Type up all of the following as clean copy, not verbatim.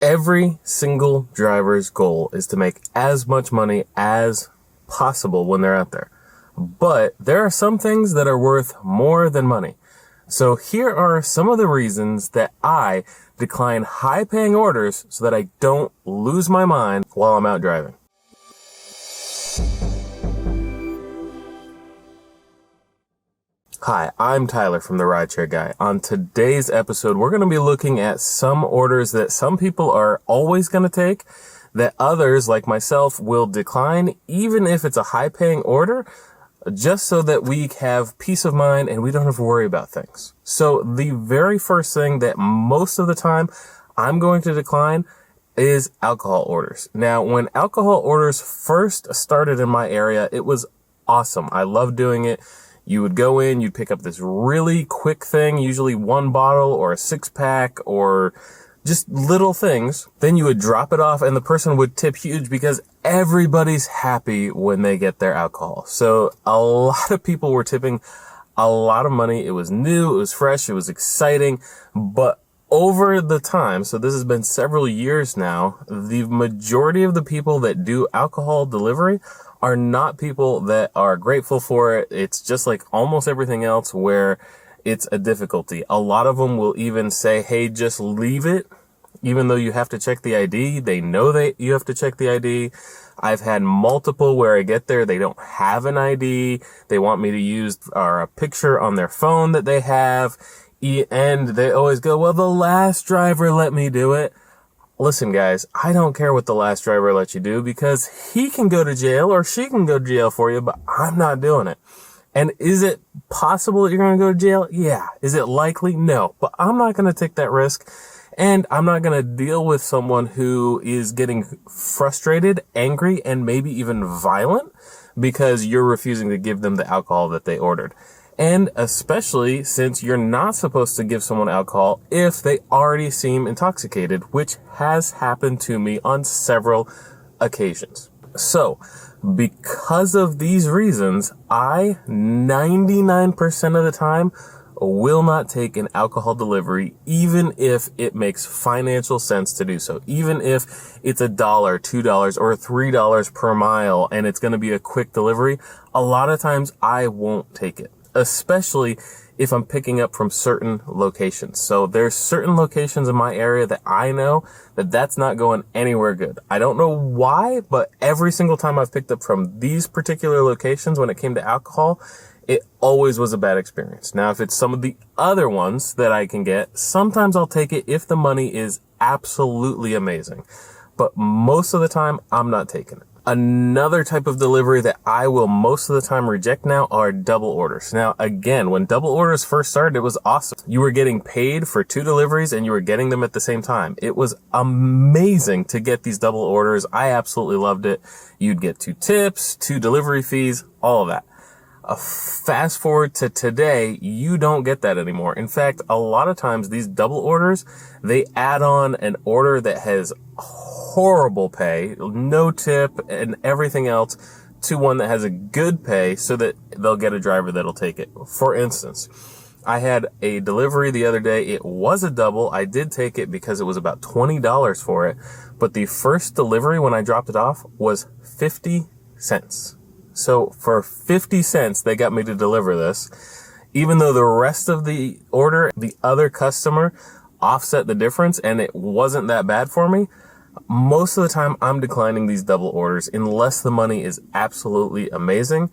Every single driver's goal is to make as much money as possible when they're out there. But there are some things that are worth more than money. So here are some of the reasons that I decline high-paying orders so that I don't lose my mind while I'm out driving. Hi, I'm Tyler from the RideShare Guy. On today's episode, we're going to be looking at some orders that some people are always going to take, that others, like myself, will decline, even if it's a high-paying order, just so that we have peace of mind and we don't have to worry about things. So the very first thing that most of the time I'm going to decline is alcohol orders. Now, when alcohol orders first started in my area, it was awesome. I loved doing it. You would go in, you'd pick up this really quick thing, usually one bottle or a 6-pack or just little things. Then you would drop it off and the person would tip huge because everybody's happy when they get their alcohol. So a lot of people were tipping a lot of money. It was new, it was fresh, it was exciting. But over the time, so this has been several years now, the majority of the people that do alcohol delivery are not people that are grateful for it. It's just like almost everything else where it's a difficulty. A lot of them will even say, hey, just leave it, even though you have to check the ID. They know that you have to check the ID. I've had multiple where I get there, they don't have an ID. They want me to use a picture on their phone that they have. And they always go, well, the last driver let me do it. Listen, guys, I don't care what the last driver lets you do because he can go to jail or she can go to jail for you, but I'm not doing it. And is it possible that you're going to go to jail? Yeah. Is it likely? No. But I'm not going to take that risk. And I'm not going to deal with someone who is getting frustrated, angry, and maybe even violent because you're refusing to give them the alcohol that they ordered. And especially since you're not supposed to give someone alcohol if they already seem intoxicated, which has happened to me on several occasions. So, because of these reasons, I 99% of the time will not take an alcohol delivery, even if it makes financial sense to do so. Even if it's $1, $2, or $3 per mile and it's going to be a quick delivery, a lot of times I won't take it. Especially if I'm picking up from certain locations. So there's certain locations in my area that I know that that's not going anywhere good. I don't know why, but every single time I've picked up from these particular locations when it came to alcohol, it always was a bad experience. Now, if it's some of the other ones that I can get, sometimes I'll take it if the money is absolutely amazing. But most of the time, I'm not taking it. Another type of delivery that I will most of the time reject now are double orders. Now, again, when double orders first started, it was awesome. You were getting paid for 2 deliveries and you were getting them at the same time. It was amazing to get these double orders. I absolutely loved it. You'd get 2 tips, 2 delivery fees, all of that. Fast forward to today, you don't get that anymore. In fact, a lot of times these double orders, they add on an order that has horrible pay, no tip, and everything else to one that has a good pay so that they'll get a driver that'll take it. For instance, I had a delivery the other day. It was a double. I did take it because it was about $20 for it. But the first delivery when I dropped it off was 50 cents. So for 50 cents, they got me to deliver this. Even though the rest of the order, the other customer offset the difference and it wasn't that bad for me, most of the time I'm declining these double orders unless the money is absolutely amazing.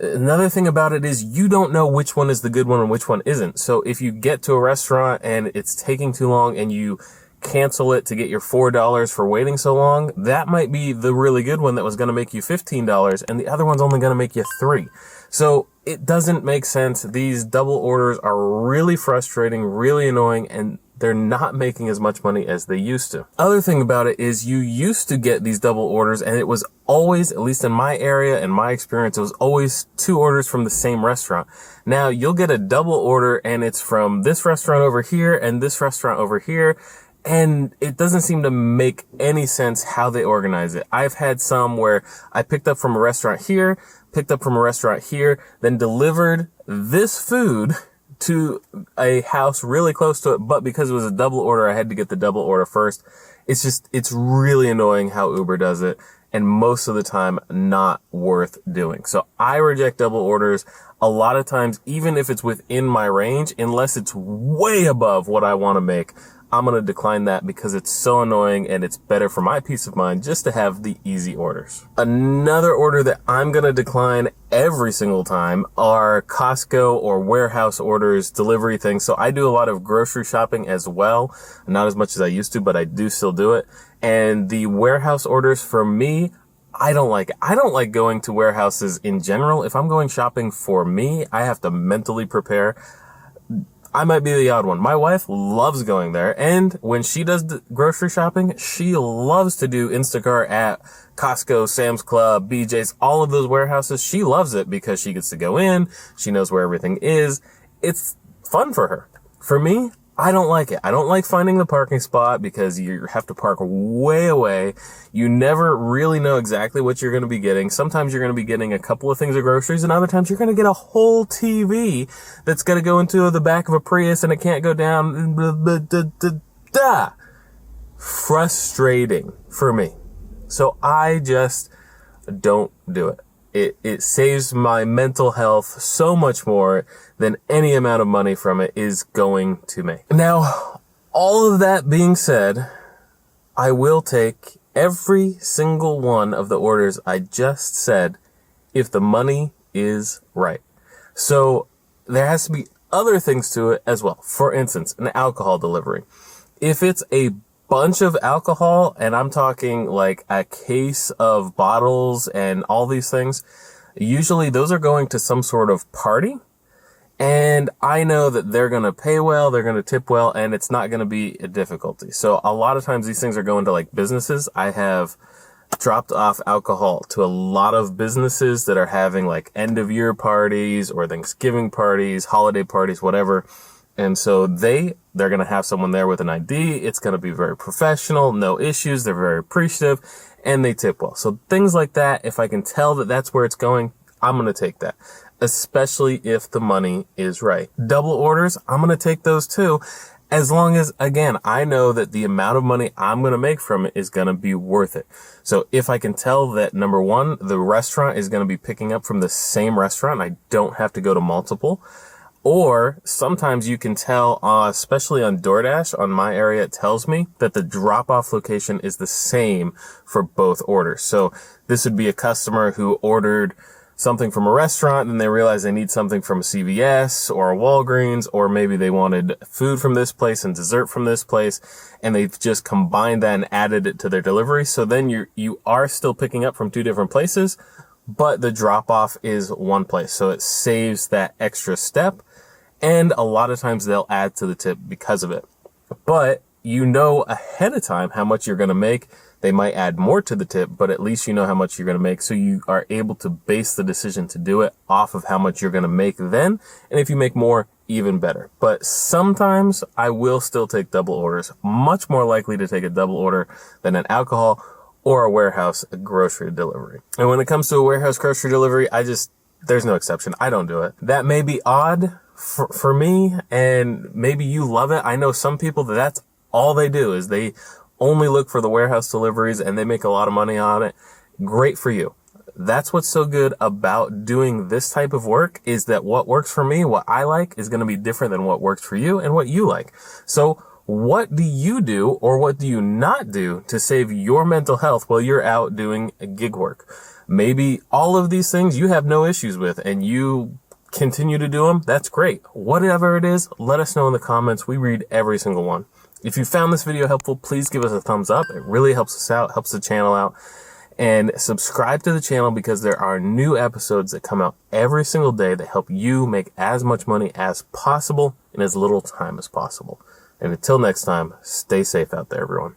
Another thing about it is you don't know which one is the good one and which one isn't. So if you get to a restaurant and it's taking too long and you cancel it to get your $4 for waiting so long, that might be the really good one that was going to make you $15 and the other one's only going to make you $3. So it doesn't make sense. These double orders are really frustrating, really annoying, and they're not making as much money as they used to. Other thing about it is you used to get these double orders and it was always, at least in my area and my experience, it was always 2 orders from the same restaurant. Now you'll get a double order and it's from this restaurant over here and this restaurant over here. And it doesn't seem to make any sense how they organize it. I've had some where I picked up from a restaurant here, picked up from a restaurant here, then delivered this food to a house really close to it, but because it was a double order, I had to get the double order first. It's really annoying how Uber does it, and most of the time not worth doing. So I reject double orders a lot of times, even if it's within my range, unless it's way above what I want to make. I'm going to decline that because it's so annoying, and it's better for my peace of mind just to have the easy orders. Another order that I'm going to decline every single time are Costco or warehouse orders, delivery things. So I do a lot of grocery shopping as well. Not as much as I used to, but I do still do it. And the warehouse orders, for me, I don't like it. I don't like going to warehouses in general. If I'm going shopping for me, I have to mentally prepare. I might be the odd one. My wife loves going there, and when she does the grocery shopping, she loves to do Instacart at Costco, Sam's Club, BJ's, all of those warehouses. She loves it because she gets to go in. She knows where everything is. It's fun for her. For me, I don't like it. I don't like finding the parking spot because you have to park way away. You never really know exactly what you're going to be getting. Sometimes you're going to be getting a couple of things of groceries, and other times you're going to get a whole TV that's going to go into the back of a Prius and it can't go down. Frustrating for me. So I just don't do it. It saves my mental health so much more than any amount of money from it is going to make. Now, all of that being said, I will take every single one of the orders I just said if the money is right. So there has to be other things to it as well. For instance, an alcohol delivery. If it's a bunch of alcohol, and I'm talking like a case of bottles and all these things, usually those are going to some sort of party, and I know that they're going to pay well, they're going to tip well, and it's not going to be a difficulty. So a lot of times these things are going to like businesses. I have dropped off alcohol to a lot of businesses that are having like end of year parties or Thanksgiving parties, holiday parties, whatever. And so they're going to have someone there with an ID. It's going to be very professional, no issues. They're very appreciative, and they tip well. So things like that, if I can tell that that's where it's going, I'm going to take that, especially if the money is right. Double orders, I'm going to take those too, as long as, again, I know that the amount of money I'm going to make from it is going to be worth it. So if I can tell that, number one, the restaurant is going to be picking up from the same restaurant, I don't have to go to multiple. Or sometimes you can tell, especially on DoorDash, on my area, it tells me that the drop-off location is the same for both orders. So this would be a customer who ordered something from a restaurant and they realize they need something from a CVS or a Walgreens, or maybe they wanted food from this place and dessert from this place, and they've just combined that and added it to their delivery. So then you are still picking up from two different places, but the drop-off is one place. So it saves that extra step. And a lot of times they'll add to the tip because of it. But you know ahead of time how much you're going to make. They might add more to the tip, but at least you know how much you're going to make. So you are able to base the decision to do it off of how much you're going to make then. And if you make more, even better. But sometimes I will still take double orders. Much more likely to take a double order than an alcohol or a warehouse grocery delivery. And when it comes to a warehouse grocery delivery, there's no exception. I don't do it. That may be odd for me, and maybe you love it. I know some people that's all they do is they only look for the warehouse deliveries and they make a lot of money on it. Great for you. That's what's so good about doing this type of work, is that what works for me, what I like, is going to be different than what works for you and what you like. So what do you do, or what do you not do to save your mental health while you're out doing gig work? Maybe all of these things you have no issues with and you continue to do them. That's great. Whatever it is, let us know in the comments. We read every single one. If you found this video helpful, please give us a thumbs up. It really helps us out, helps the channel out. And subscribe to the channel, because there are new episodes that come out every single day that help you make as much money as possible in as little time as possible. And until next time, stay safe out there, everyone.